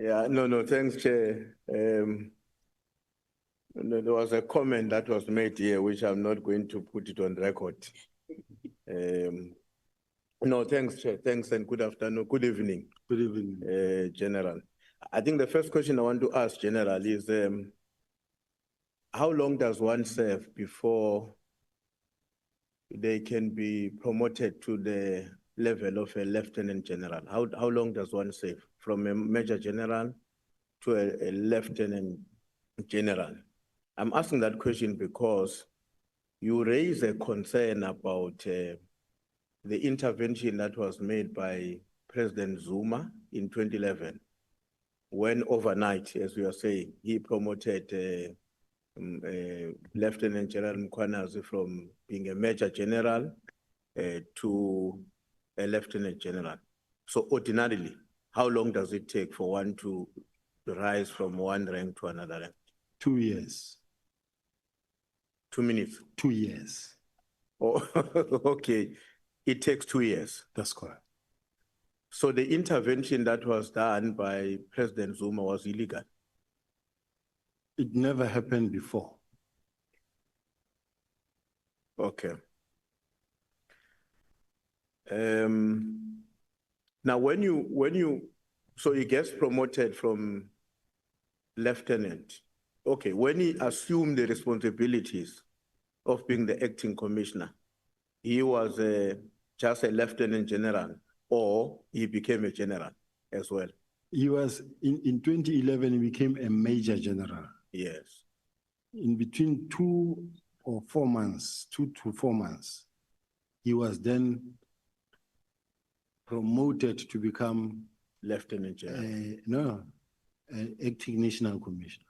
Yeah, no, thanks, Chair. There was a comment that was made here, which I'm not going to put it on record. No, thanks, Chair. Thanks and good afternoon, good evening. Good evening. General. I think the first question I want to ask, General, is how long does one serve before they can be promoted to the level of a lieutenant general? How long does one serve from a major general to a lieutenant general? I'm asking that question because you raise a concern about the intervention that was made by President Zuma in 2011, when overnight, as we are saying, he promoted Lieutenant General Mkhwanazi from being a major general to a lieutenant general. So ordinarily, how long does it take for one to rise from one rank to another rank? 2 years. 2 minutes? 2 years. Oh, okay. It takes 2 years. That's correct. So the intervention that was done by President Zuma was illegal? It never happened before. Okay. Now, so he gets promoted from lieutenant. Okay, when he assumed the responsibilities of being the acting commissioner, he was just a lieutenant general, or he became a general as well? He was, in 2011, he became a major general. Yes. In between 2 to 4 months, he was then promoted to become lieutenant general. Acting national commissioner.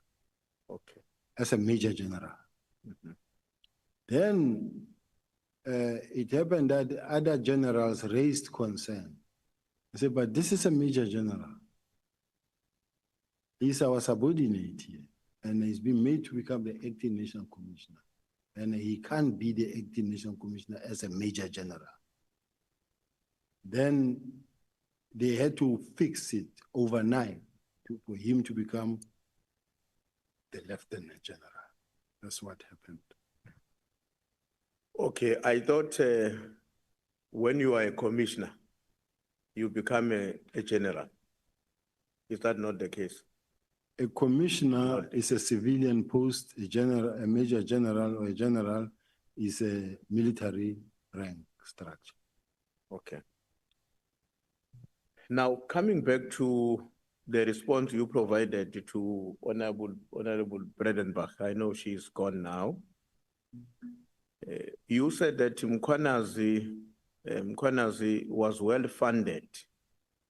Okay. As a major general. Mm-hmm. Then it happened that other generals raised concern. I said, but this is a major general. He's our subordinate here, and he's been made to become the acting national commissioner. And he can't be the acting national commissioner as a major general. Then they had to fix it overnight for him to become the lieutenant general. That's what happened. Okay, I thought when you are a commissioner, you become a general. Is that not the case? A commissioner is a civilian post, a major general or a general is a military rank structure. Okay. Now, coming back to the response you provided to Honorable Bredenbach, I know she's gone now. You said that Mkhwanazi was well funded,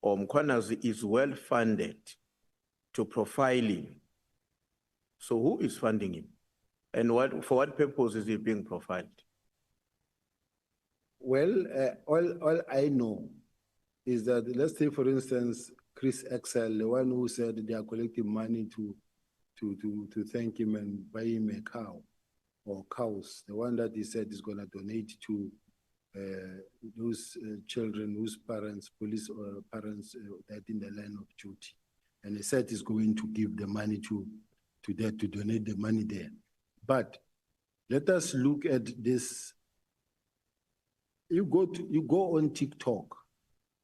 or Mkhwanazi is well funded to profiling. So who is funding him? And for what purpose is he being profiled? Well, all I know is that, let's say, for instance, Chris Excel, the one who said they are collecting money to thank him and buy him a cow or cows, the one that he said is going to donate to those children whose parents, police or parents, died in the line of duty. And he said he's going to give the money to donate the money there. But let us look at this. You go on TikTok,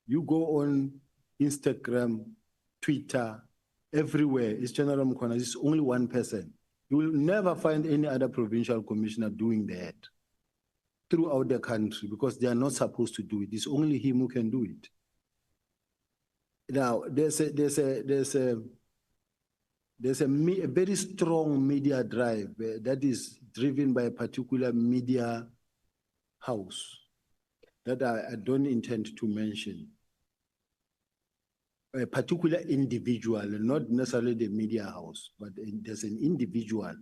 you go on Instagram, Twitter, everywhere. It's General Mkhwanazi. It's only one person. You will never find any other provincial commissioner doing that throughout the country, because they are not supposed to do it. It's only him who can do it. Now, there's a very strong media drive that is driven by a particular media house that I don't intend to mention. A particular individual, not necessarily the media house, but there's an individual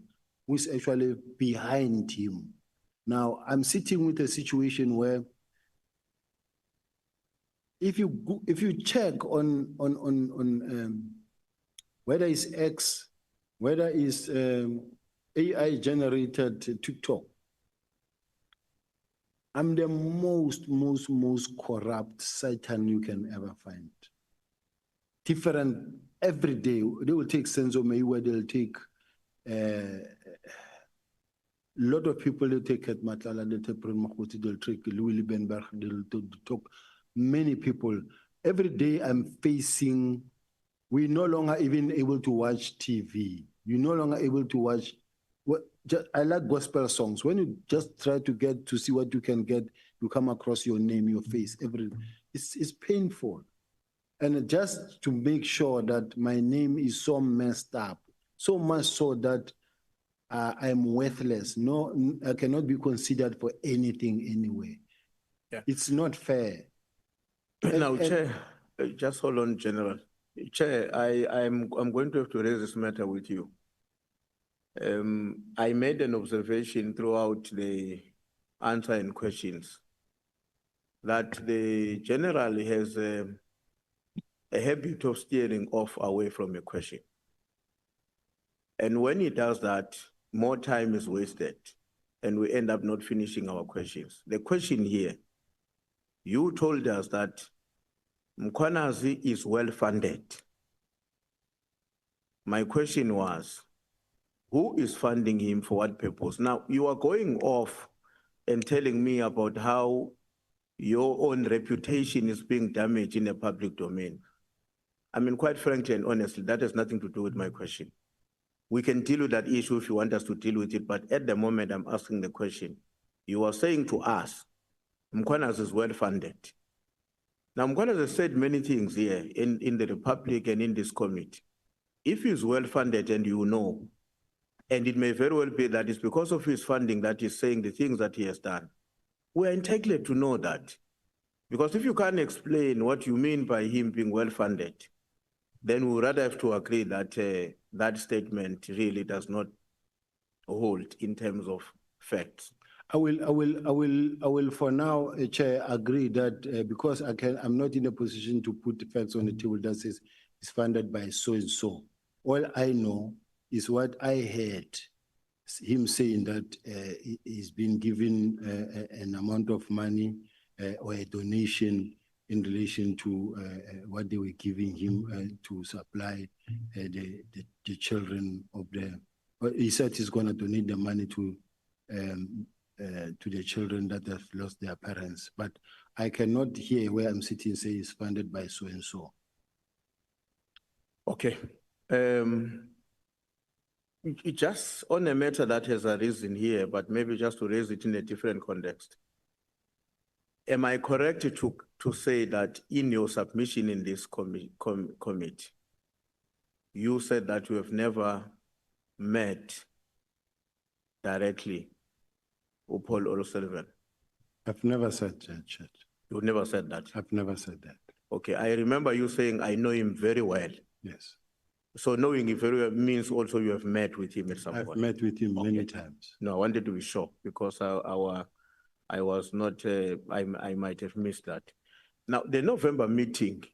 who's actually behind him. Now, I'm sitting with a situation where if you check on whether it's X, whether it's AI generated TikTok, I'm the most corrupt Satan you can ever find. different every day. They will take Senzo Meyiwa, they'll take a lot of people. They'll take at Matlala, they'll take Mkhwanazi, they'll take Louis Liebenberg, they'll talk many people. Every day I'm facing, we're no longer even able to watch TV. You're no longer able to watch. I like gospel songs. When you just try to get to see what you can get, you come across your name, your face, everything. It's painful. And just to make sure that my name is so messed up, so much so that I'm worthless. No, I cannot be considered for anything anyway. Yeah. It's not fair. Now, Chair, just hold on, General. Chair, I'm going to have to raise this matter with you. I made an observation throughout the answer and questions that the general has a habit of steering off away from a question. And when he does that, more time is wasted and we end up not finishing our questions. The question here, you told us that Mkhwanazi is well funded. My question was, who is funding him for what purpose? Now, you are going off and telling me about how your own reputation is being damaged in the public domain. I mean, quite frankly and honestly, that has nothing to do with my question. We can deal with that issue if you want us to deal with it, but at the moment I'm asking the question. You are saying to us, Mkhwanazi is well funded. Now, Mkhwanazi has said many things here in the Republic and in this committee. If he's well funded and you know, and it may very well be that it's because of his funding that he's saying the things that he has done, we're entitled to know that. Because if you can't explain what you mean by him being well funded, then we would rather have to agree that that statement really does not hold in terms of facts. I will for now, Chair, agree that because I'm not in a position to put the facts on the table that says it's funded by so and so. All I know is what I heard him saying that he's been given an amount of money or a donation in relation to what they were giving him to supply the children of the. He said he's going to donate the money to the children that have lost their parents, but I cannot hear where I'm sitting say it's funded by so and so. Okay. Just on a matter that has arisen here, but maybe just to raise it in a different context. Am I correct to say that in your submission in this committee, you said that you have never met directly with Paul O'Sullivan? I've never said that, Church. You never said that? I've never said that. Okay, I remember you saying, I know him very well. Yes. So knowing him very well means also you have met with him at some point? I've met with him many times. No, I wanted to be sure because I was not, I might have missed that. Now, the November meeting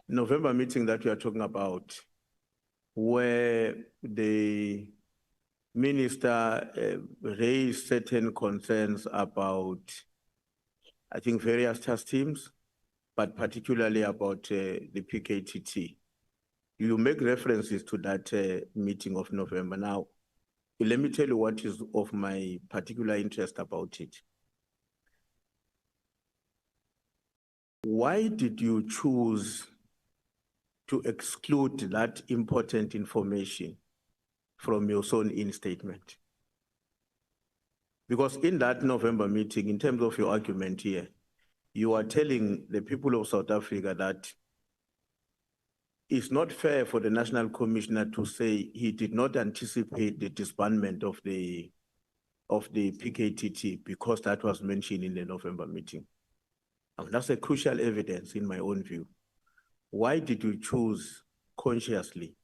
that we are talking about, where the minister raised certain concerns about, I think, various task teams, but particularly about the PKTT. You make references to that meeting of November. Now, let me tell you what is of my particular interest about it. Why did you choose to exclude that important information from your sworn-in statement? Because in that November meeting, in terms of your argument here, you are telling the people of South Africa that it's not fair for the National Commissioner to say he did not anticipate the disbandment of the PKTT because that was mentioned in the November meeting. And that's a crucial evidence in my own view. Why did you choose consciously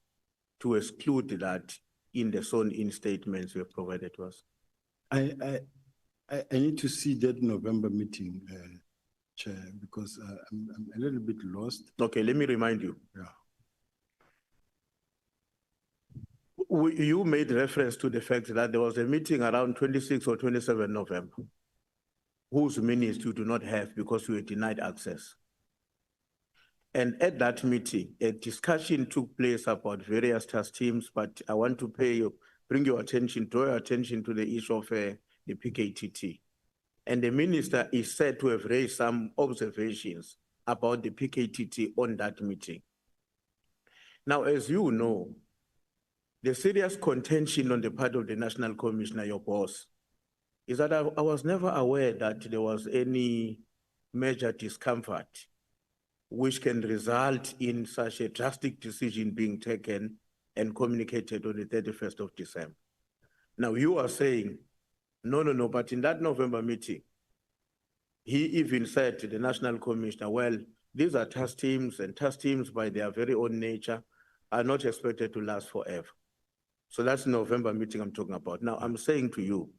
to exclude that in the sworn-in statements you have provided to us? I need to see that November meeting, Chair, because I'm a little bit lost. Okay, let me remind you. Yeah. You made reference to the fact that there was a meeting around 26 or 27 November, whose minutes you do not have because you were denied access. And at that meeting, a discussion took place about various task teams, but I want to draw your attention to the issue of the PKTT. And the minister is said to have raised some observations about the PKTT on that meeting. Now, as you know, the serious contention on the part of the National Commissioner, your boss, is that I was never aware that there was any major discomfort which can result in such a drastic decision being taken and communicated on the 31st of December. Now you are saying, no, but in that November meeting, he even said to the National Commissioner, well, these are task teams, and task teams by their very own nature are not expected to last forever. So that's the November meeting I'm talking about. Now I'm saying to you,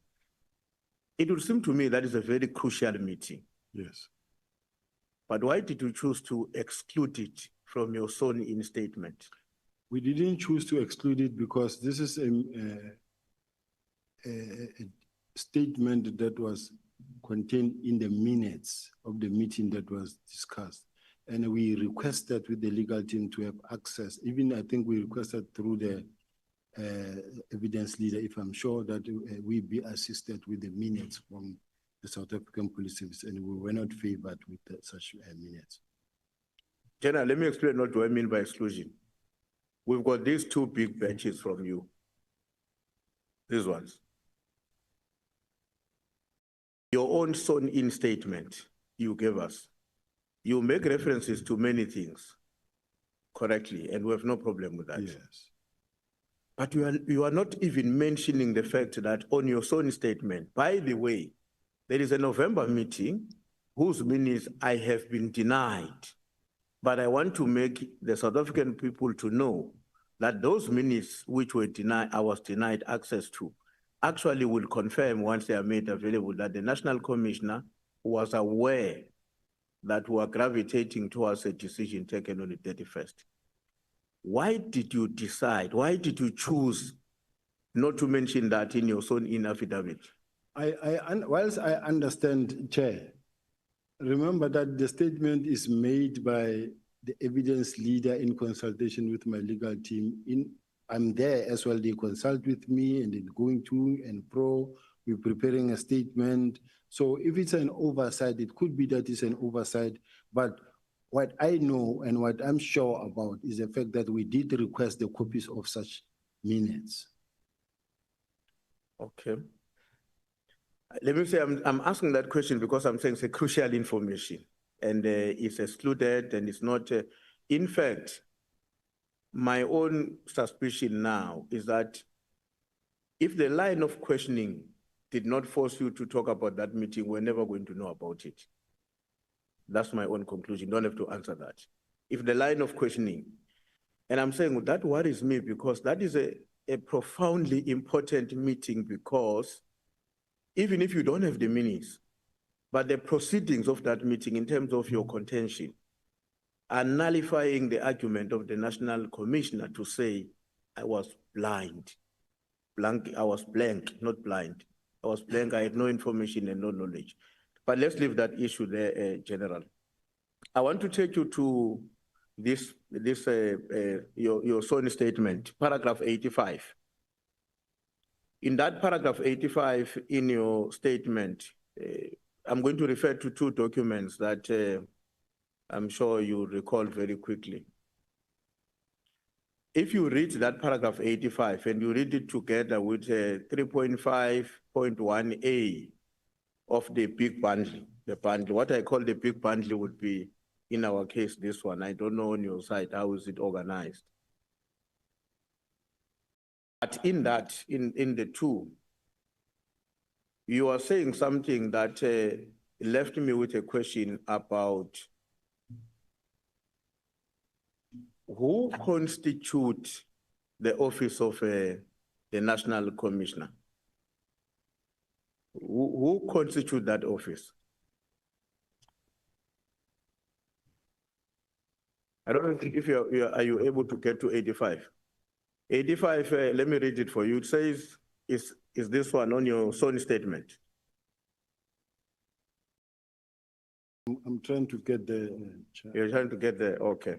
it would seem to me that is a very crucial meeting. Yes. But why did you choose to exclude it from your sworn-in statement? We didn't choose to exclude it because this is a statement that was contained in the minutes of the meeting that was discussed. And we requested with the legal team to have access. Even I think we requested through the evidence leader, if I'm sure that we be assisted with the minutes from the South African Police Service, and we were not favored with such minutes. General, let me explain what do I mean by exclusion. We've got these two big batches from you. These ones. Your own sworn-in statement you gave us. You make references to many things correctly, and we have no problem with that. Yes. But you are not even mentioning the fact that on your sworn statement, by the way, there is a November meeting whose minutes I have been denied. But I want to make the South African people to know that those minutes which were denied, I was denied access to, actually will confirm once they are made available that the National Commissioner was aware that we are gravitating towards a decision taken on the 31st. Why did you choose not to mention that in your sworn-in affidavit? Whilst I understand, Chair, remember that the statement is made by the evidence leader in consultation with my legal team. I'm there as well. They consult with me and then going to and pro. We're preparing a statement. So if it's an oversight, it could be that it's an oversight. But what I know and what I'm sure about is the fact that we did request the copies of such minutes. Okay. Let me say, I'm asking that question because I'm saying it's a crucial information and it's excluded and it's not, in fact, my own suspicion now is that if the line of questioning did not force you to talk about that meeting, we're never going to know about it. That's my own conclusion. You don't have to answer that. If the line of questioning, and I'm saying that worries me because that is a profoundly important meeting because even if you don't have the minutes, but the proceedings of that meeting in terms of your contention are nullifying the argument of the National Commissioner to say, I was blind. I was blank, not blind. I was blank, I had no information and no knowledge. But let's leave that issue there, General. I want to take you to your sworn statement, paragraph 85. In that paragraph 85 in your statement, I'm going to refer to two documents that I'm sure you recall very quickly. If you read that paragraph 85 and you read it together with 3.5.1a of the big bundle, what I call the big bundle would be, in our case, this one. I don't know on your side, how is it organized? But in that, in the two, you are saying something that left me with a question about who constitutes the office of the National Commissioner? Who constitutes that office? I don't know if are you able to get to 85? 85, let me read it for you. It says, is this one on your sworn statement? I'm trying to get the Chair. You're trying to get the, okay.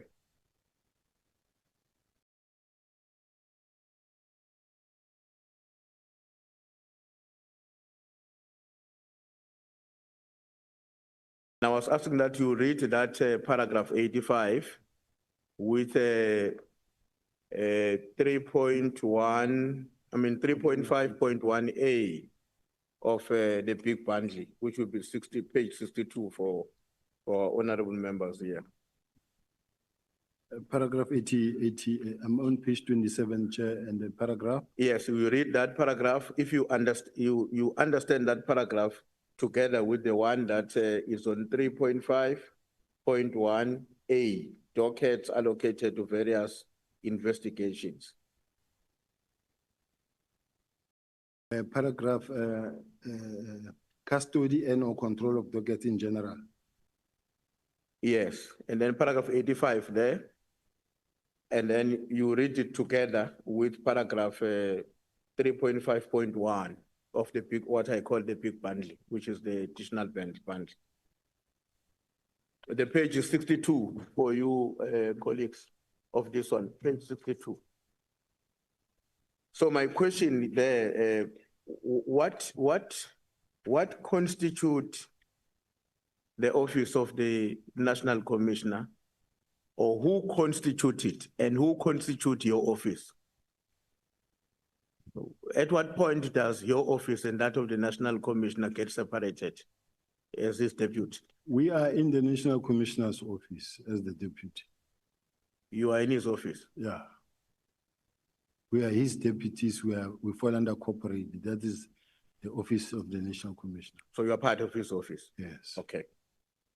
I was asking that you read that paragraph 85 with 3.1, I mean 3.5.1A of the big bundle, which will be page 62 for honorable members here. Paragraph 80, I'm on page 27, Chair, and the paragraph. Yes, you read that paragraph. If you understand that paragraph together with the one that is on 3.5.1A, dockets allocated to various investigations. Paragraph custody and or control of dockets in general. Yes, and then paragraph 85 there. And then you read it together with paragraph 3.5.1 of the big, what I call the big bundle, which is the additional bundle. The page is 62 for you colleagues of this one, page 62. So my question there, what constitute the office of the National Commissioner, or who constitute it and who constitute your office? At what point does your office and that of the National Commissioner get separated as his deputy? We are in the National Commissioner's office as the deputy. You are in his office? Yeah. We are his deputies, we fall under corporate. That is the office of the National Commissioner. So you are part of his office? Yes. Okay.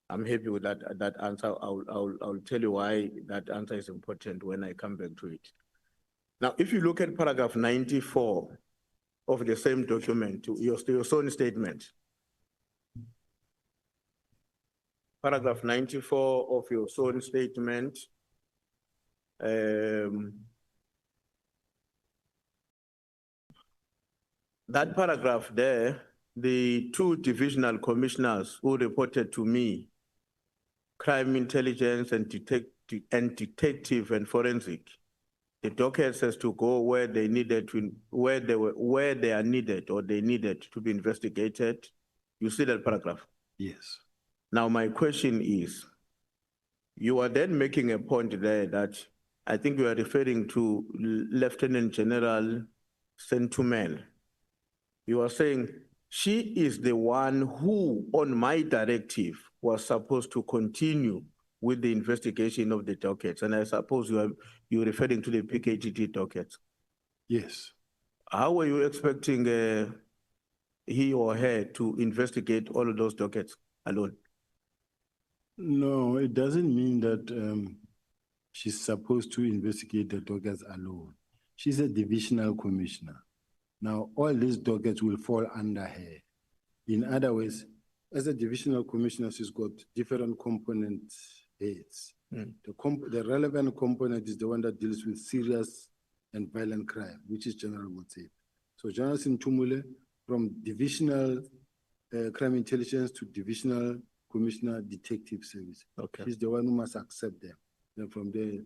I'm happy with that answer. I'll tell you why that answer is important when I come back to it. Now, if you look at paragraph 94 of the same document, your own statement. Paragraph 94 of your own statement. That paragraph there, the two divisional commissioners who reported to me, crime intelligence and detective and forensic, the dockets has to go where they needed to, where they are needed or they needed to be investigated. You see that paragraph? Yes. Now my question is, you are then making a point there that I think you are referring to Lieutenant General Sentumel. You are saying she is the one who, on my directive, was supposed to continue with the investigation of the dockets. And I suppose you're referring to the PKTT dockets. Yes. How were you expecting he or her to investigate all of those dockets alone? No, it doesn't mean that she's supposed to investigate the dockets alone. She's a divisional commissioner. Now, all these dockets will fall under her. In other words, as a divisional commissioner, she's got different component heads. The relevant component is the one that deals with serious and violent crime, which is General Motsepe. So General Ntuli, from divisional crime intelligence to divisional commissioner detective service. Okay. She's the one who must accept them. Then from there,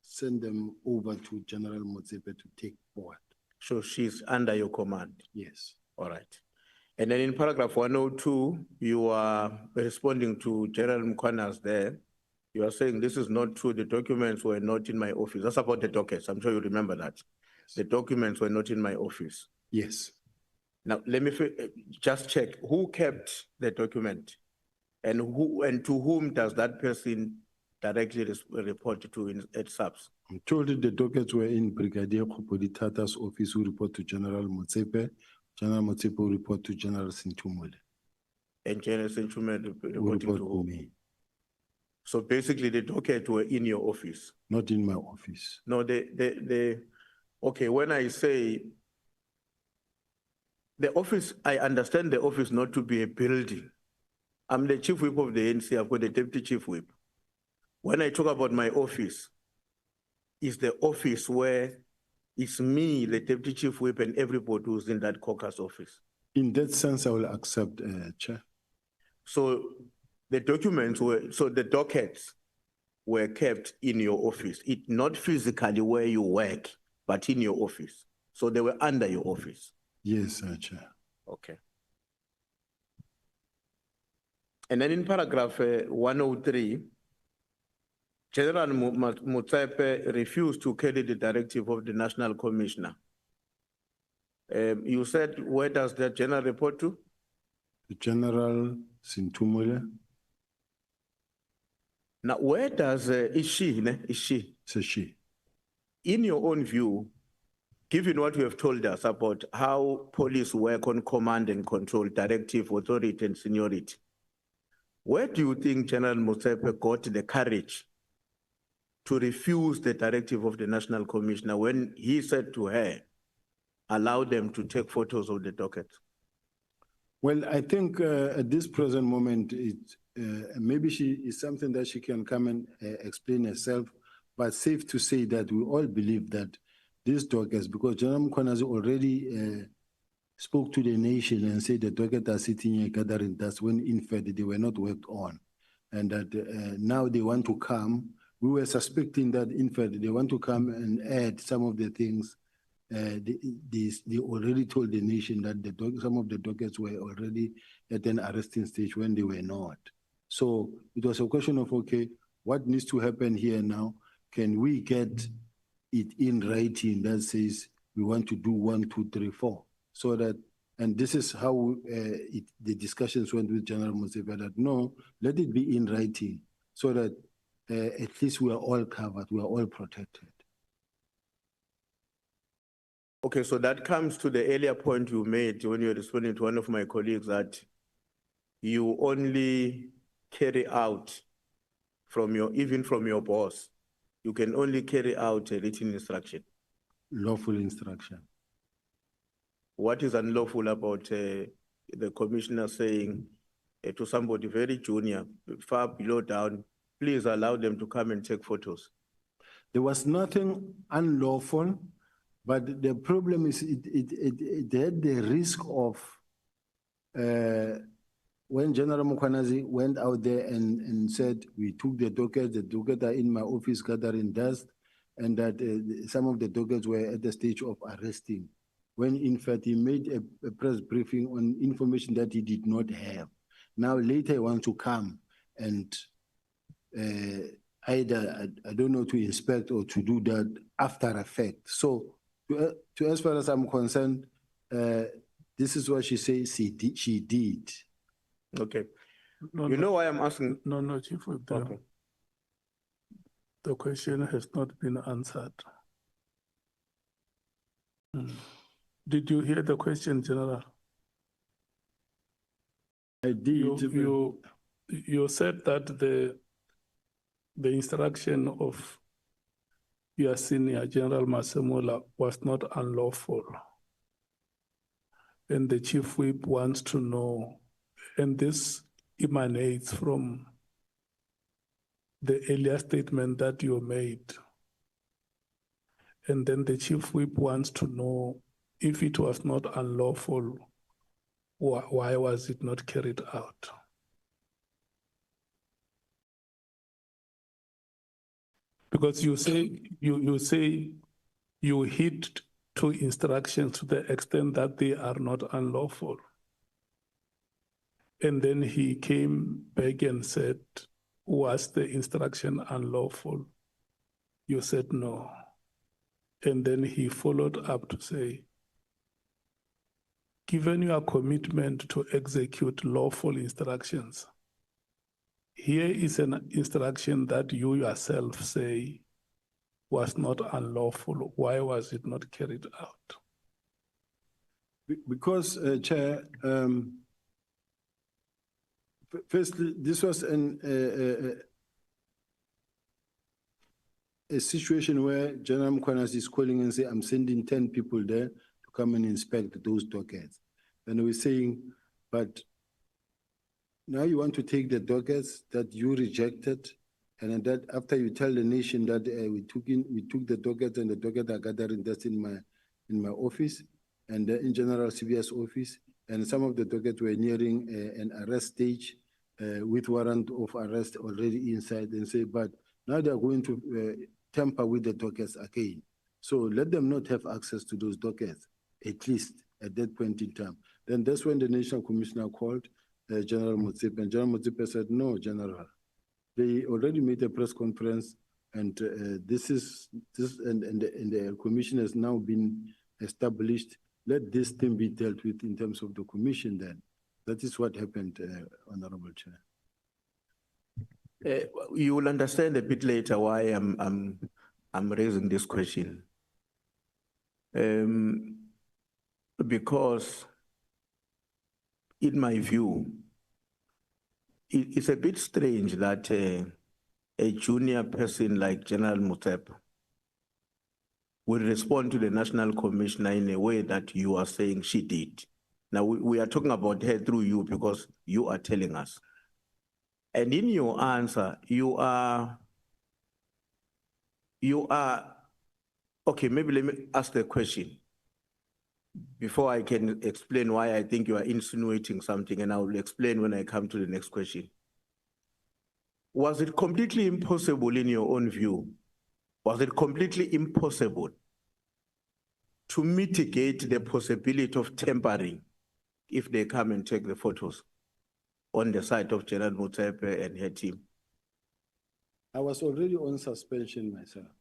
send them over to General Motsepe to take forward. So she's under your command? Yes. All right. And then in paragraph 102, you are responding to General Mkhwanazi there. You are saying this is not true. The documents were not in my office. That's about the dockets. I'm sure you remember that. Yes. The documents were not in my office. Yes. Now, let me just check who kept the document and to whom does that person directly report to at SAPS? I'm told that the dockets were in Brigadier Tata's office, who report to General Motsepe. General Motsepe will report to General Ntuli. And General Ntuli reporting to whom? Me. So basically the dockets were in your office? Not in my office. No, okay, when I say the office, I understand the office not to be a building. I'm the chief whip of the ANC, I've got the deputy chief whip. When I talk about my office, it's the office where it's me, the deputy chief whip, and everybody who's in that caucus office. In that sense, I will accept, Chair. So the documents were, so the dockets were kept in your office, not physically where you work, but in your office. So they were under your office. Yes, Chair. Okay. And then in paragraph 103, General Motsepe refused to carry the directive of the National Commissioner. You said, where does that general report to? The General Sintumule. Now, where does, is she? It's a she. In your own view, given what you have told us about how police work on command and control, directive, authority, and seniority, where do you think General Motsepe got the courage to refuse the directive of the National Commissioner when he said to her, allow them to take photos of the docket? Well, I think at this present moment, maybe she is something that she can come and explain herself, but safe to say that we all believe that these dockets, because General Mkhwanazi already spoke to the nation and said the dockets are sitting here gathering dust when in fact they were not worked on. And that now they want to come. We were suspecting that in fact they want to come and add some of the things. They already told the nation that some of the dockets were already at an arresting stage when they were not. So it was a question of, okay, what needs to happen here now? Can we get it in writing that says we want to do 1, 2, 3, 4? So that, and this is how the discussions went with General Motsepe, that no, let it be in writing so that at least we are all covered, we are all protected. Okay, so that comes to the earlier point you made when you were responding to one of my colleagues that you only carry out even from your boss, you can only carry out a written instruction. Lawful instruction. What is unlawful about the commissioner saying to somebody very junior, far below down, please allow them to come and take photos? There was nothing unlawful, but the problem is it had the risk of when General Mkhwanazi went out there and said, we took the dockets are in my office gathering dust, and that some of the dockets were at the stage of arresting, when in fact he made a press briefing on information that he did not have. Now later he wants to come and either, I don't know, to inspect or to do that after effect. So as far as I'm concerned, this is what she says she did. Okay. You know why I'm asking? No, Chief Whip. Okay. The question has not been answered. Did you hear the question, General? I did. You said that the instruction of your senior, General Masemola, was not unlawful. And the Chief Whip wants to know, and this emanates from the earlier statement that you made. And then the Chief Whip wants to know, if it was not unlawful, why was it not carried out? Because you say you hit to instructions to the extent that they are not unlawful. And then he came back and said, was the instruction unlawful? You said no. And then he followed up to say, given your commitment to execute lawful instructions, here is an instruction that you yourself say was not unlawful. Why was it not carried out? Because, Chair, firstly, this was a situation where General Mkhwanazi is calling and saying, I'm sending 10 people there to come and inspect those dockets. And we're saying, but now you want to take the dockets that you rejected, and that after you tell the nation that we took the dockets and the dockets are gathering dust in my office and in General Sibiya's office, and some of the dockets were nearing an arrest stage, with warrant of arrest already inside and say, but now they're going to tamper with the dockets again. So let them not have access to those dockets, at least at that point in time. Then that's when the National Commissioner called General Motsepe, and General Motsepe said, no, General, they already made a press conference, and and the commission has now been established. Let this thing be dealt with in terms of the commission then. That is what happened, Honorable Chair. You will understand a bit later why I'm raising this question. Because in my view, it's a bit strange that a junior person like General Motsepe will respond to the National Commissioner in a way that you are saying she did. Now, we are talking about her through you because you are telling us. And in your answer, you are, okay, maybe let me ask the question before I can explain why I think you are insinuating something, and I will explain when I come to the next question. Was it completely impossible in your own view? Was it completely impossible to mitigate the possibility of tampering if they come and take the photos on the side of General Motsepe and her team? I was already on suspension myself,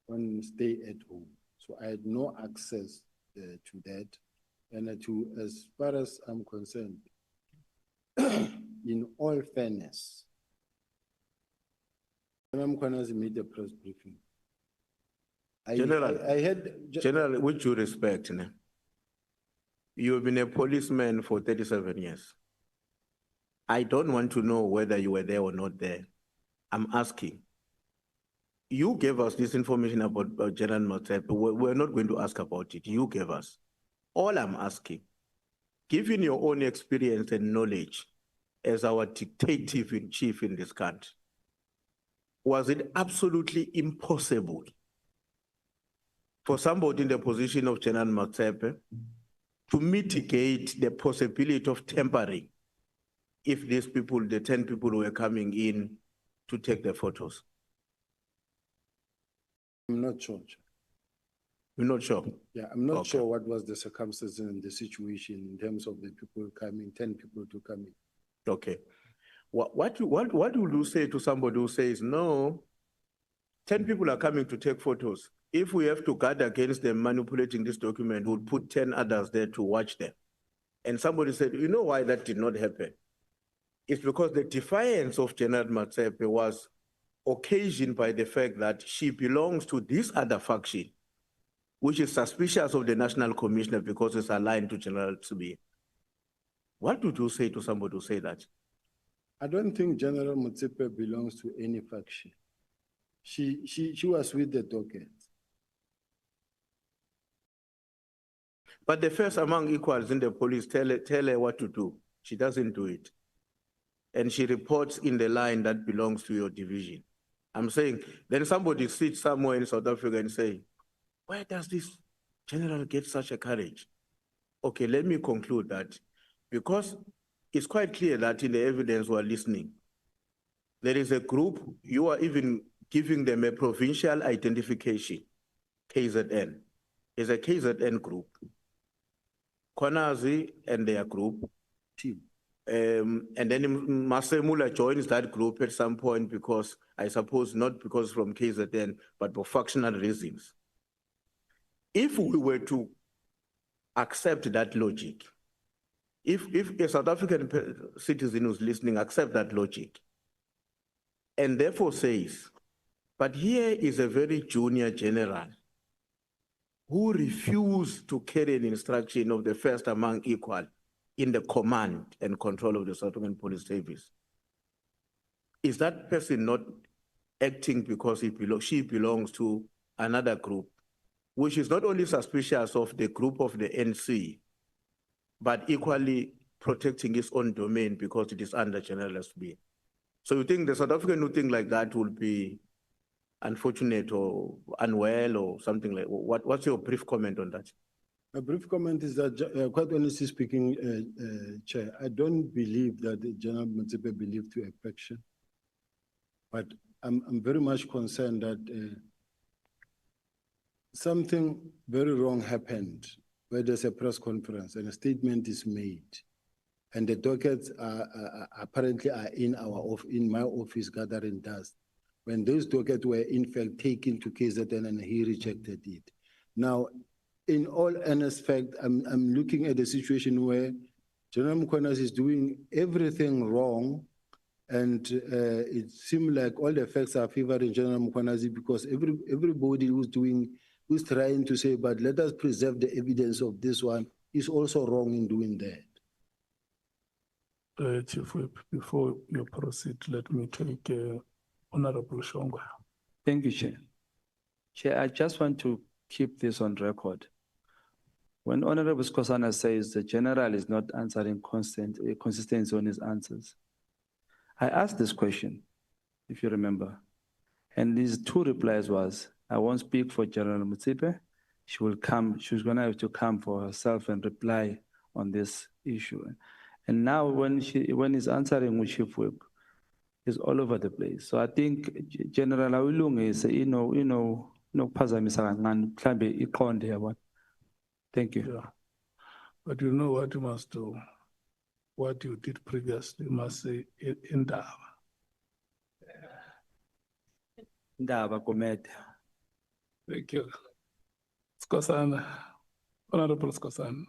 on stay at home. So I had no access to that. And as far as I'm concerned, in all fairness, Mkhwanazi made a press briefing. General, with due respect, you have been a policeman for 37 years. I don't want to know whether you were there or not there. I'm asking. You gave us this information about General Motsepe. We're not going to ask about it. You gave us. All I'm asking, given your own experience and knowledge as our dictative in chief in this country, was it absolutely impossible for somebody in the position of General Motsepe to mitigate the possibility of tampering if these people, the 10 people who were coming in to take the photos? I'm not sure. You're not sure? Yeah, I'm not sure what was the circumstances and the situation in terms of the people coming, 10 people to come in. Okay. What would you say to somebody who says, no, 10 people are coming to take photos. If we have to guard against them manipulating this document, we'll put 10 others there to watch them. And somebody said, you know why that did not happen? It's because the defiance of General Motsepe was occasioned by the fact that she belongs to this other faction, which is suspicious of the National Commissioner because it's aligned to General Sibiya. What would you say to somebody who say that? I don't think General Motsepe belongs to any faction. She was with the Dockets. But the first among equals in the police tell her what to do. She doesn't do it. And she reports in the line that belongs to your division. I'm saying, then somebody sits somewhere in South Africa and say, where does this general get such a courage? Okay, let me conclude that because it's quite clear that in the evidence we're listening, there is a group, you are even giving them a provincial identification, KZN. It's a KZN group. Mkhwanazi and their group. Team. And then Masemula joins that group at some point because, I suppose, not because from KZN, but for factional reasons. If we were to accept that logic, if a South African citizen who's listening accept that logic, and therefore says, but here is a very junior general who refused to carry an instruction of the first among equal in the command and control of the South African Police Service. Is that person not acting because she belongs to another group, which is not only suspicious of the group of the NC, but equally protecting its own domain because it is under General SB? So you think the South African who think like that will be unfortunate or unwell or something like, what's your brief comment on that? A brief comment is that, quite honestly speaking, Chair, I don't believe that General Motsepe believed to affection. But I'm very much concerned that something very wrong happened where there's a press conference and a statement is made. And the dockets apparently are in my office gathering dust. When those dockets were in fact taken to KZN and he rejected it. Now, in all honest fact, I'm looking at a situation where General Mkhwanazi is doing everything wrong, and it seems like all the facts are favoring General Mkhwanazi because everybody who's trying to say, but let us preserve the evidence of this one, is also wrong in doing that. Chief Whip, before you proceed, let me take Honorable Shongwa. Thank you, Chair. Chair, I just want to keep this on record. When Honorable Skosana says the General is not answering consistency on his answers, I asked this question, if you remember, and his two replies was, I won't speak for General Motsepe. She will come, she's gonna have to come for herself and reply on this issue. And now when he's answering with Chief Whip, he's all over the place. So I think General Awilunge is, thank you. Yeah. But you know what you must do. What you did previously, you must say Indaba. Ndaba Komet. Thank you. Skosana, Honorable Skosana.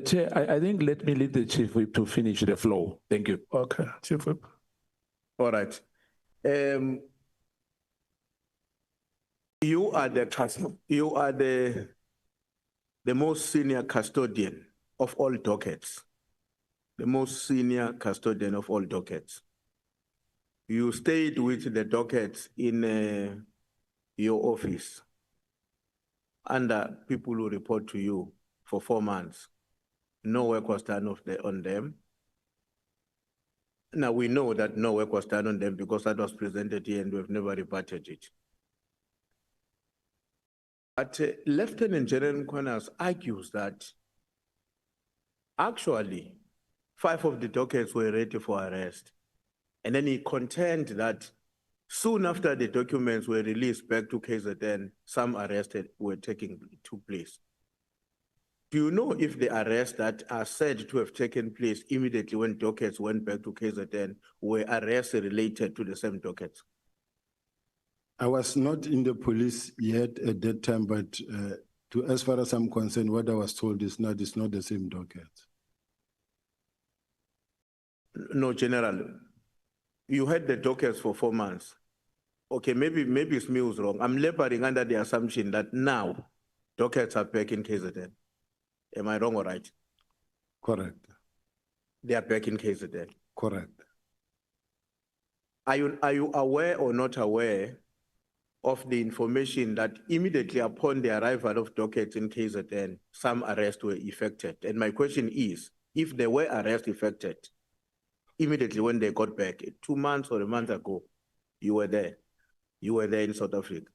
Chair, I think let me leave the Chief Whip to finish the floor. Thank you. Okay, Chief Whip. All right. You are the most senior custodian of all dockets. The most senior custodian of all dockets. You stayed with the dockets in your office under people who report to you for 4 months. No work was done on them. Now we know that no work was done on them because that was presented here and we've never rebutted it. But Lieutenant General Mkhwanazi argues that actually 5 of the dockets were ready for arrest. And then he contended that soon after the documents were released back to KZN, some arrests took place. Do you know if the arrests that are said to have taken place immediately when dockets went back to KZN were arrests related to the same dockets? I was not in the police yet at that time, but as far as I'm concerned, what I was told is not the same docket. No, General. You had the dockets for 4 months. Okay, maybe it's me who's wrong. I'm laboring under the assumption that now dockets are back in KZN. Am I wrong or right? Correct. They are back in KZN. Correct. Are you aware or not aware of the information that immediately upon the arrival of dockets in KZN, some arrests were effected? And my question is, if there were arrests effected, immediately when they got back, 2 months or a month ago, you were there. You were there in South Africa.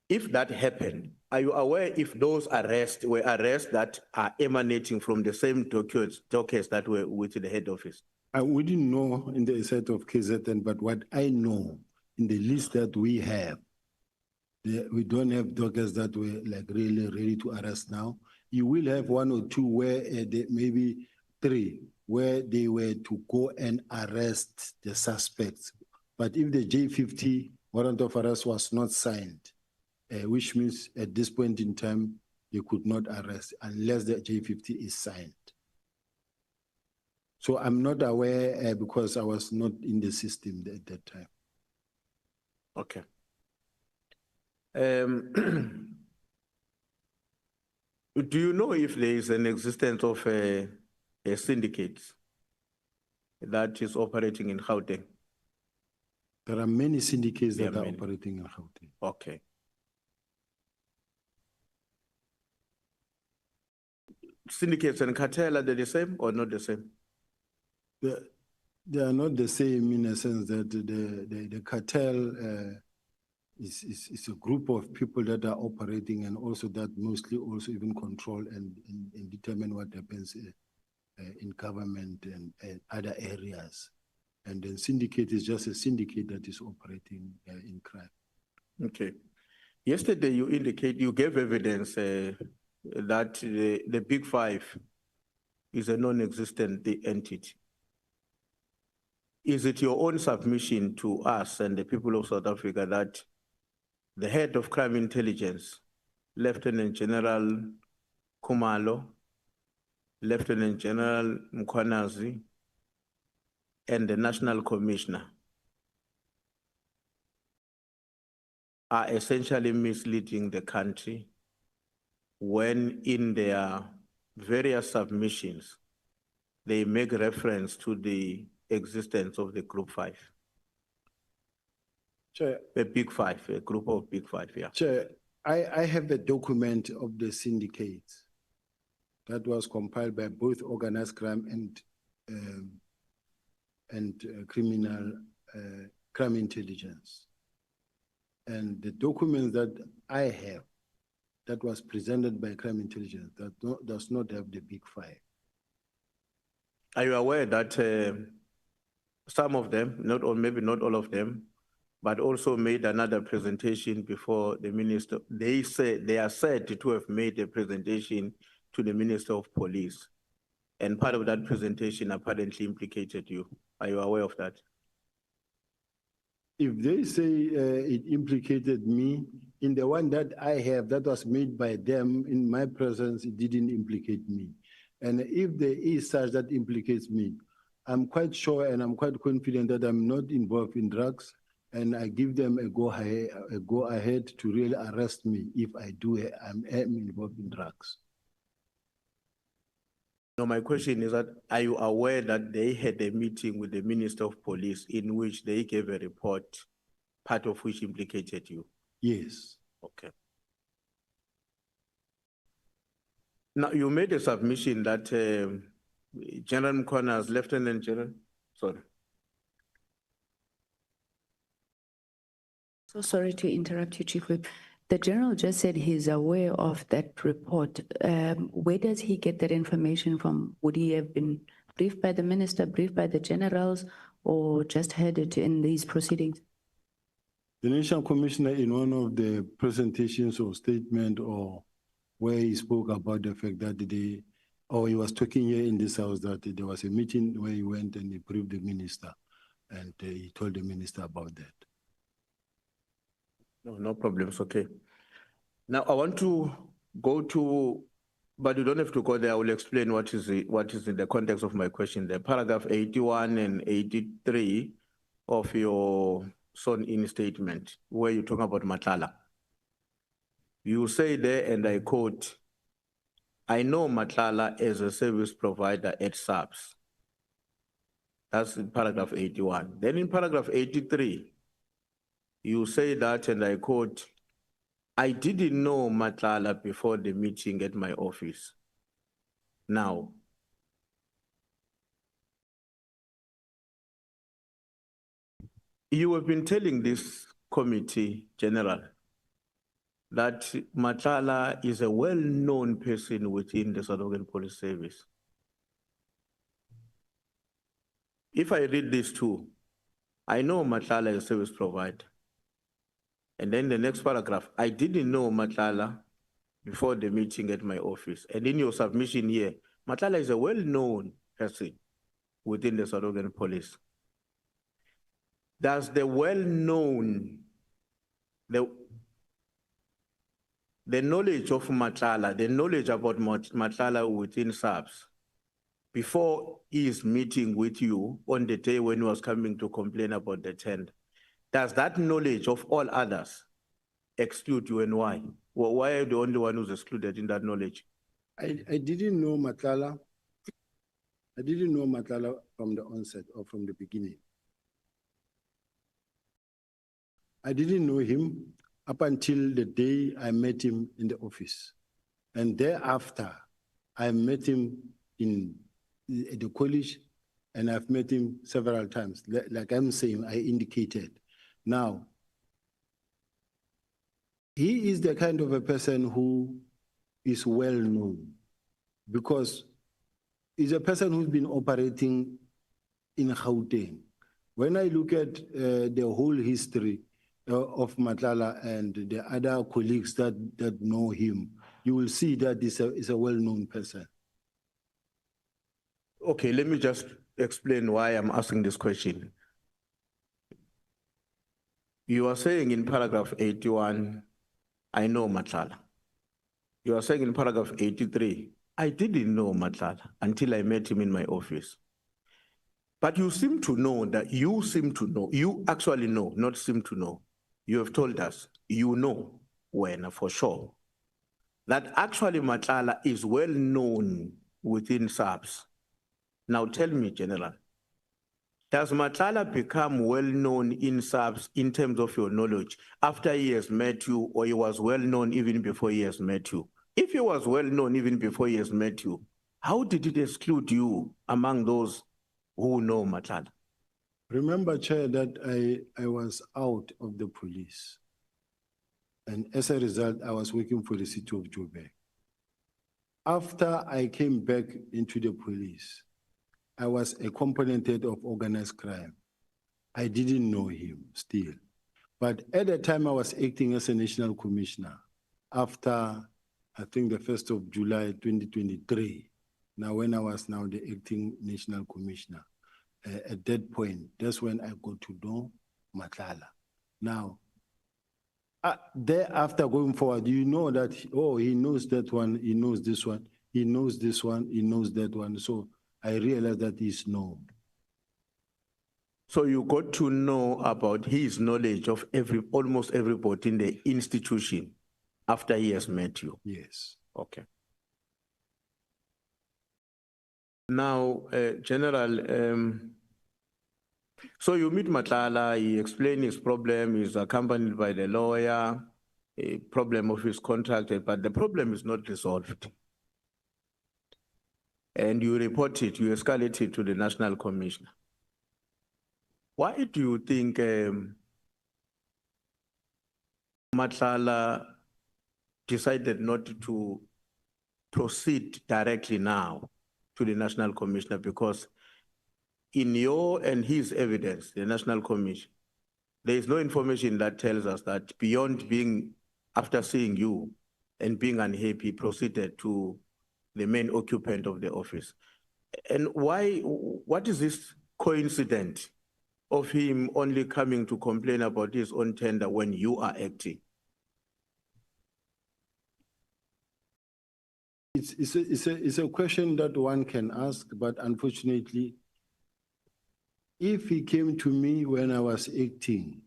If that happened, are you aware if those arrests were arrests that are emanating from the same dockets that were with the head office? I wouldn't know in the set of KZN, but what I know in the list that we have, we don't have dockets that were like really ready to arrest now. You will have 1 or 2 where maybe 3 where they were to go and arrest the suspects. But if the J50 warrant of arrest was not signed, which means at this point in time, they could not arrest unless the J50 is signed. So I'm not aware because I was not in the system at that time. Okay. Do you know if there is an existence of a syndicate that is operating in Gauteng? There are many syndicates that are operating in Gauteng. Okay. Syndicates and cartel, are they the same or not the same? They are not the same in a sense that the cartel is a group of people that are operating and also that mostly also even control and determine what happens in government and other areas. And then syndicate is just a syndicate that is operating in crime. Okay. Yesterday, you gave evidence that the Big Five is a non-existent entity. Is it your own submission to us and the people of South Africa that the head of crime intelligence, Lieutenant General Khumalo, Lieutenant General Mkhwanazi, and the National Commissioner are essentially misleading the country when in their various submissions, they make reference to the existence of the Group Five? Chair, The Big Five, a group of Big Five, yeah. Chair, I have a document of the syndicate that was compiled by both organized crime and criminal crime intelligence. And the document that I have that was presented by crime intelligence does not have the Big Five. Are you aware that some of them, not all, maybe not all of them, but also made another presentation before the minister? They are said to have made a presentation to the Minister of Police. And part of that presentation apparently implicated you. Are you aware of that? If they say it implicated me, in the one that I have that was made by them in my presence, it didn't implicate me. And if there is such that implicates me, I'm quite sure and I'm quite confident that I'm not involved in drugs, and I give them a go ahead to really arrest me if I do, I'm involved in drugs. No, my question is that, are you aware that they had a meeting with the Minister of Police in which they gave a report, part of which implicated you? Yes. Okay. Now, you made a submission that General Mkhwanazi, Lieutenant General, sorry. So sorry to interrupt you, Chief Whip. The general just said he's aware of that report. Where does he get that information from? Would he have been briefed by the minister, briefed by the generals, or just heard it in these proceedings? The National Commissioner, in one of the presentations or statement or where he spoke about the fact that he was talking here in this house that there was a meeting where he went and he briefed the minister and he told the minister about that. No problems, okay. Now I want to go to, but you don't have to go there. I will explain what is in the context of my question there. Paragraph 81 and 83 of your sworn-in statement, where you talk about Matlala. You say there, and I quote, "I know Matlala as a service provider at SAPS." That's in paragraph 81. Then in paragraph 83, you say that, and I quote, "I didn't know Matlala before the meeting at my office." Now, you have been telling this committee, General, that Matlala is a well-known person within the South African Police Service. If I read this too, I know Matlala is a service provider. And then the next paragraph, "I didn't know Matlala before the meeting at my office." And in your submission here, Matlala is a well-known person within the South African Police. Does the well-known, the knowledge of Matlala, the knowledge about Matlala within SAPS, before his meeting with you on the day when he was coming to complain about the tent, does that knowledge of all others exclude you, and why? Well, why are you the only one who's excluded in that knowledge? I didn't know Matlala. I didn't know Matlala from the onset or from the beginning. I didn't know him up until the day I met him in the office. And thereafter, I met him at the college, and I've met him several times. Like I'm saying, I indicated. Now, He is the kind of a person who is well known because he's a person who's been operating in Gauteng. When I look at the whole history of Matlala and the other colleagues that know him, you will see that he's a well-known person. Okay, let me just explain why I'm asking this question. You are saying in paragraph 81, I know Matlala. You are saying in paragraph 83, I didn't know Matlala until I met him in my office. But you seem to know that you actually know, not seem to know. You have told us, you know when for sure, that actually Matlala is well known within SAPS. Now tell me, General, does Matlala become well known in SAPS in terms of your knowledge after he has met you, or he was well known even before he has met you? If he was well known even before he has met you, how did it exclude you among those who know Matlala? Remember, Chair, that I was out of the police. And as a result, I was working for the city of Joburg. After I came back into the police, I was a component head of organized crime. I didn't know him still. But at the time I was acting as a national commissioner, after I think the 1st of July 2023, now when I was now the acting national commissioner, at that point, that's when I got to know Matlala. Now, thereafter going forward, you know that, oh, he knows that one, he knows this one, he knows this one, he knows that one. So I realized that he's known. So you got to know about his knowledge of almost everybody in the institution after he has met you? Yes. Okay. Now, General, so you meet Matlala, he explained his problem, he's accompanied by the lawyer, a problem of his contract, but the problem is not resolved. And you report it, you escalate it to the National Commissioner. Why do you think Matlala decided not to proceed directly now to the National Commissioner? Because in your and his evidence, the National Commission, there is no information that tells us that beyond being, after seeing you and being unhappy, proceeded to the main occupant of the office. And why, what is this coincidence of him only coming to complain about his own tender when you are acting? It's a question that one can ask, but unfortunately, if he came to me when I was acting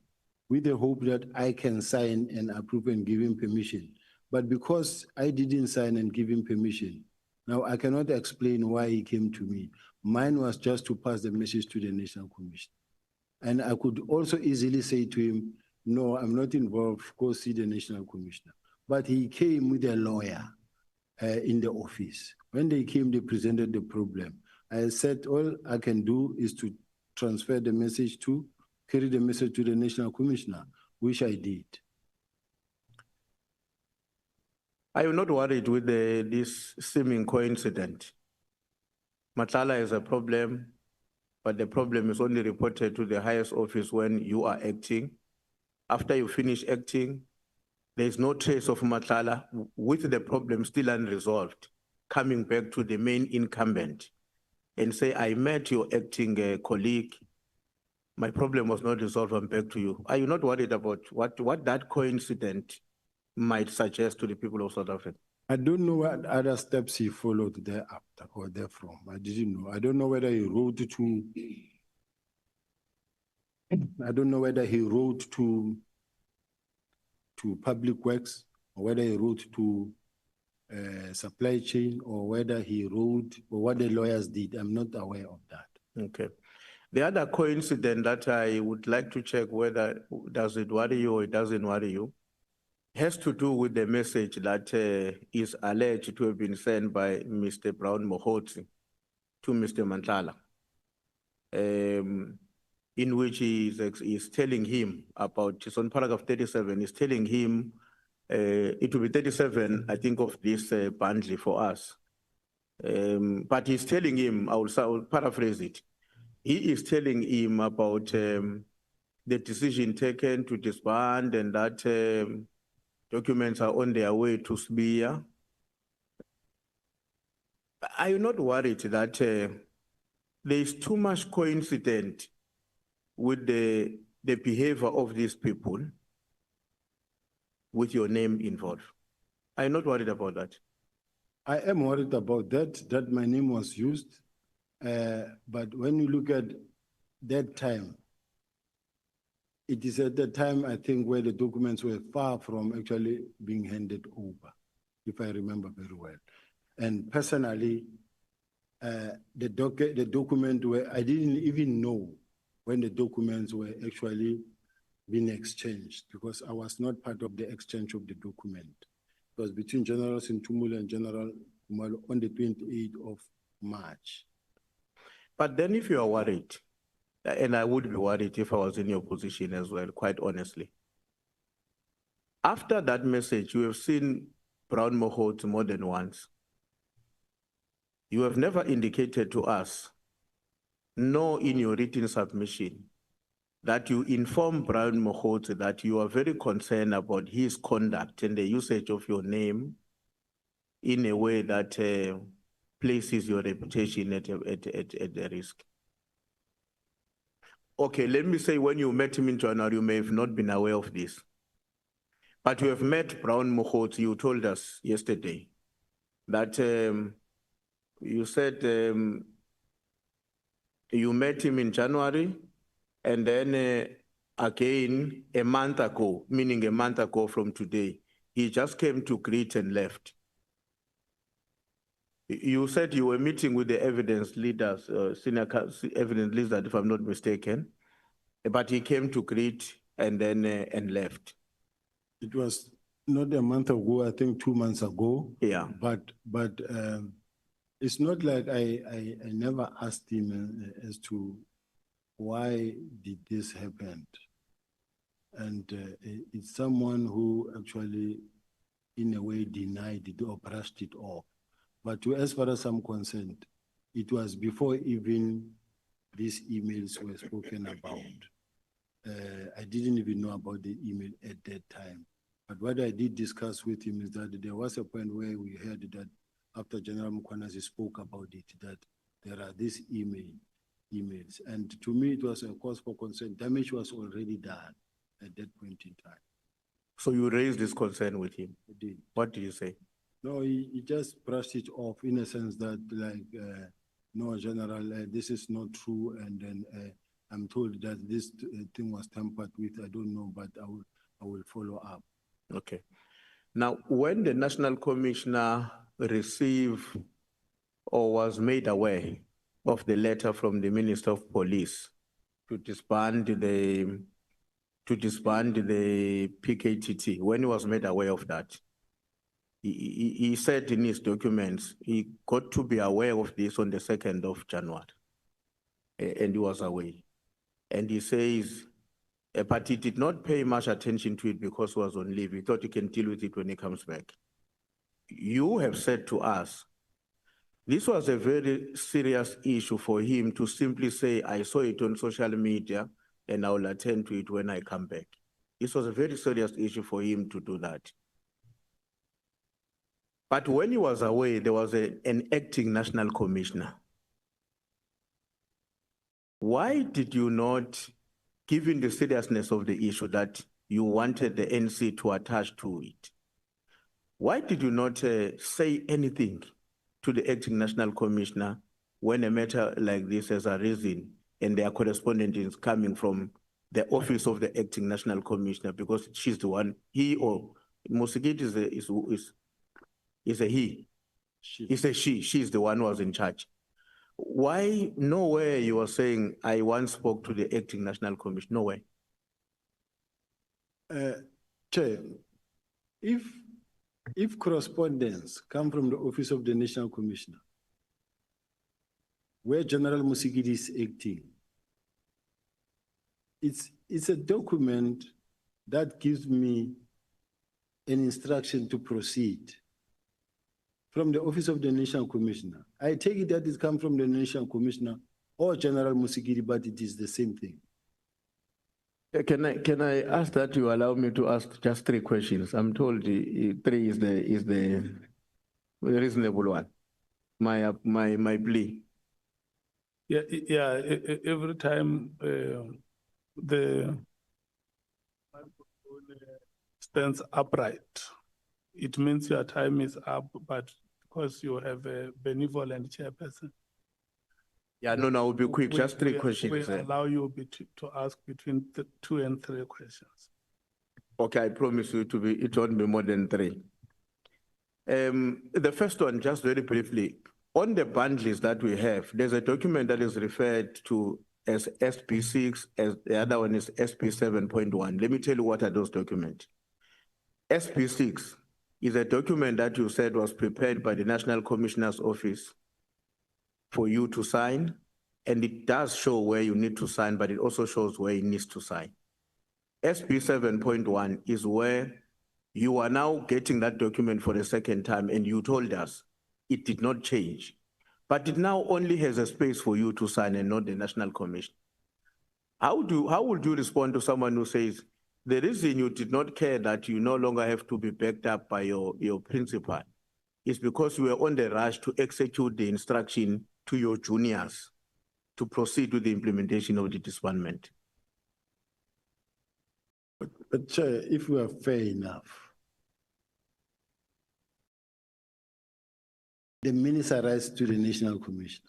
with the hope that I can sign and approve and give him permission, but because I didn't sign and give him permission, now I cannot explain why he came to me. Mine was just to pass the message to the National Commission. And I could also easily say to him, no, I'm not involved, go see the National Commissioner. But he came with a lawyer in the office. When they came, they presented the problem. I said, all I can do is to transfer the message to, carry the message to the National Commissioner, which I did. Are you not worried with this seeming coincidence? Matlala is a problem, but the problem is only reported to the highest office when you are acting. After you finish acting, there is no trace of Matlala with the problem still unresolved, coming back to the main incumbent and say, I met your acting colleague, my problem was not resolved, I'm back to you. Are you not worried about what that coincidence might suggest to the people of South Africa? I don't know what other steps he followed thereafter or therefrom. I didn't know. I don't know whether he wrote to Public Works, or whether he wrote to supply chain, or whether he wrote, or what the lawyers did. I'm not aware of that. Okay. The other coincidence that I would like to check whether does it worry you or it doesn't worry you has to do with the message that is alleged to have been sent by Mr. Brown Molotsi to Mr. Matlala, in which he is telling him about, it's on paragraph 37, he's telling him It will be 37, I think, of this bundle for us. But he's telling him, I will paraphrase it. He is telling him about the decision taken to disband and that documents are on their way to Sibiya. Are you not worried that there is too much coincidence with the behavior of these people with your name involved? Are you not worried about that? I am worried about that my name was used. But when you look at that time, it is at the time, I think, where the documents were far from actually being handed over, if I remember very well. And personally, the document where I didn't even know when the documents were actually being exchanged, because I was not part of the exchange of the document. It was between General Ntuli and General Khumalo on the 28th of March. But then if you are worried, and I would be worried if I was in your position as well, quite honestly. After that message, you have seen Brown Mokgotsi more than once. You have never indicated to us, nor in your written submission, that you inform Brown Mokgotsi that you are very concerned about his conduct and the usage of your name in a way that places your reputation at risk. Okay, let me say when you met him in January, you may have not been aware of this. But you have met Brown Mokgotsi, you told us yesterday that you said you met him in January and then again a month ago, meaning a month ago from today, he just came to greet and left. You said you were meeting with the evidence leaders, senior evidence leaders, if I'm not mistaken, but he came to greet and then and left. It was not a month ago, I think 2 months ago. Yeah. But it's not like I never asked him as to why did this happen. And it's someone who actually, in a way, denied it or brushed it off. But as far as I'm concerned, it was before even these emails were spoken about. I didn't even know about the email at that time. But what I did discuss with him is that there was a point where we heard that after General Mkhwanazi spoke about it, that there are these emails. And to me, it was a cause for concern. Damage was already done at that point in time. So you raised this concern with him? I did. What did you say? No, he just brushed it off in a sense that no, General, this is not true. And then I'm told that this thing was tampered with. I don't know, but I will follow up. Okay. Now, when the National Commissioner received or was made aware of the letter from the Minister of Police to disband the PKTT, when he was made aware of that, he said in his documents, he got to be aware of this on the 2nd of January, and he was away. And he says, but he did not pay much attention to it because he was on leave. He thought he can deal with it when he comes back. You have said to us, this was a very serious issue for him to simply say, I saw it on social media and I will attend to it when I come back. This was a very serious issue for him to do that. But when he was away, there was an acting national commissioner. Why did you not, given the seriousness of the issue that you wanted the NC to attach to it, why did you not say anything to the acting national commissioner when a matter like this has arisen and there are correspondence coming from the office of the acting national commissioner, because she's the one, he or Musigit is a he. It's a she. She's the one who was in charge. Why nowhere you were saying, I once spoke to the acting national commissioner? Nowhere. Chair, if correspondence come from the office of the national commissioner, where General Musigit is acting, it's a document that gives me an instruction to proceed from the Office of the National Commissioner. I take it that it comes from the National Commissioner or General Musigiri, but it is the same thing. Can I ask that you allow me to ask just 3 questions? I'm told 3 is the reasonable one. My plea. Yeah, every time the stands upright, it means your time is up, but because you have a benevolent chairperson. Yeah, no, I will be quick. Just 3 questions. We allow you to ask between 2 and 3 questions. Okay, I promise you it won't be more than 3. The first one, just very briefly, on the bundles that we have, there's a document that is referred to as SP6, as the other one is SP7.1. Let me tell you what are those documents. SP6 is a document that you said was prepared by the National Commissioner's Office for you to sign, and it does show where you need to sign, but it also shows where it needs to sign. SP7.1 is where you are now getting that document for the second time, and you told us it did not change, but it now only has a space for you to sign and not the National Commission. How would you respond to someone who says, the reason you did not care that you no longer have to be backed up by your principal is because you were on the rush to execute the instruction to your juniors to proceed with the implementation of the disbandment? But Chair, if we are fair enough, the minister writes to the National Commission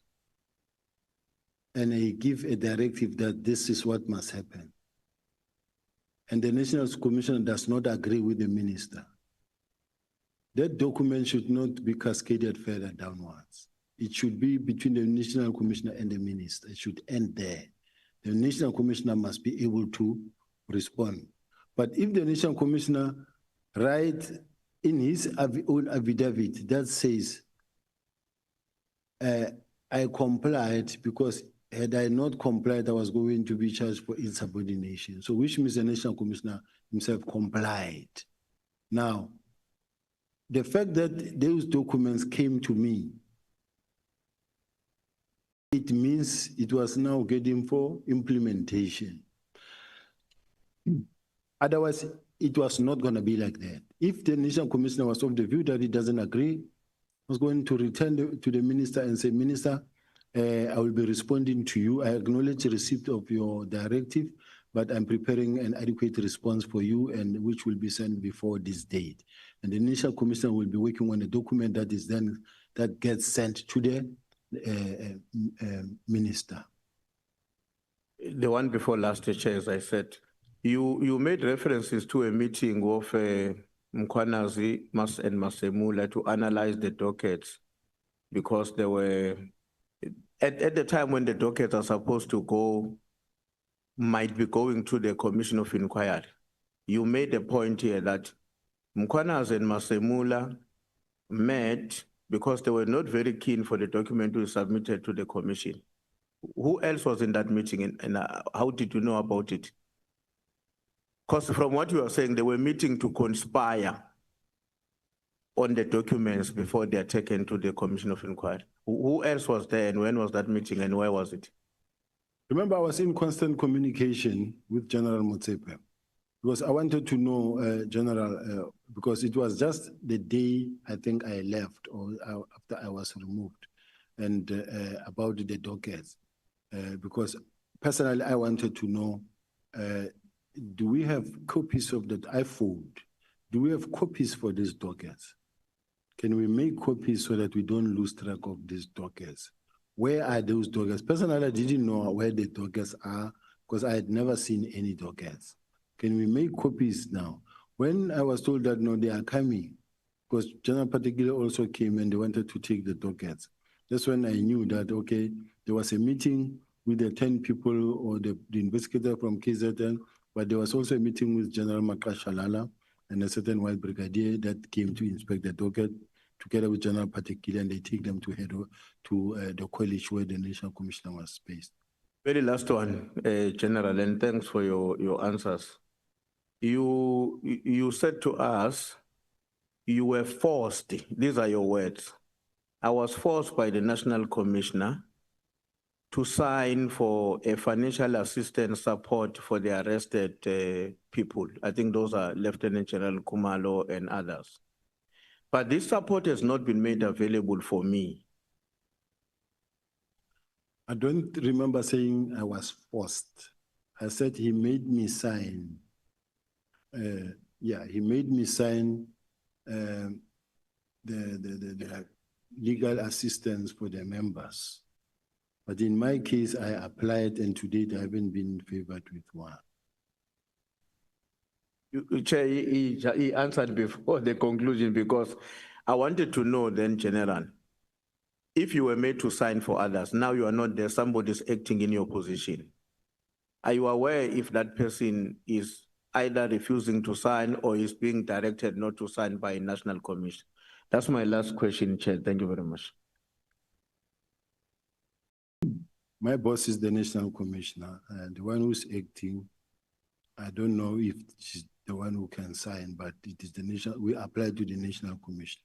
and he gives a directive that this is what must happen. And the National Commission does not agree with the minister. That document should not be cascaded further downwards. It should be between the National Commissioner and the minister. It should end there. The National Commissioner must be able to respond. But if the National Commissioner writes in his own affidavit that says, I complied because had I not complied, I was going to be charged for insubordination. So which means the National Commissioner himself complied. Now, the fact that those documents came to me, it means it was now getting for implementation. Otherwise, it was not going to be like that. If the National Commissioner was of the view that he doesn't agree, I was going to return to the minister and say, Minister, I will be responding to you. I acknowledge the receipt of your directive, but I'm preparing an adequate response for you, and which will be sent before this date. And the National Commissioner will be working on a document that gets sent to the minister. The one before last, Chair, as I said, you made references to a meeting of Mkhwanazi and Masemula to analyze the dockets, because they were, at the time when the dockets are supposed to go, might be going to the Commission of Inquiry. You made a point here that Mkhwanazi and Masemula met because they were not very keen for the document to be submitted to the Commission. Who else was in that meeting, and how did you know about it? Because from what you are saying, they were meeting to conspire on the documents before they are taken to the Commission of Inquiry. Who else was there, and when was that meeting, and where was it? Remember, I was in constant communication with General Motsepe, because I wanted to know, General, because it was just the day I think I left, or after I was removed, and about the dockets. Because personally, I wanted to know, do we have copies of that iPhone? Do we have copies for these dockets? Can we make copies so that we don't lose track of these dockets? Where are those dockets? Personally, I didn't know where the dockets are because I had never seen any dockets. Can we make copies now? When I was told that, no, they are coming, because General Particular also came and they wanted to take the dockets. That's when I knew that, okay, there was a meeting with the 10 people or the investigator from KZN, but there was also a meeting with General Makashalala and a certain white brigadier that came to inspect the docket together with General Particular, and they take them to head to the college where the National Commissioner was based. Very last one, General, and thanks for your answers. You said to us you were forced, these are your words, I was forced by the National Commissioner to sign for a financial assistance support for the arrested people. I think those are Lieutenant General Kumalo and others. But this support has not been made available for me. I don't remember saying I was forced. I said he made me sign. He made me sign the legal assistance for the members. But in my case, I applied, and to date, I haven't been favored with one. Chair, he answered before the conclusion because I wanted to know then, General, if you were made to sign for others, now you are not there, somebody's acting in your position. Are you aware if that person is either refusing to sign or is being directed not to sign by a National Commission? That's my last question, Chair. Thank you very much. My boss is the National Commissioner, and the one who's acting, I don't know if she's the one who can sign, but it is the National, we apply to the National Commission.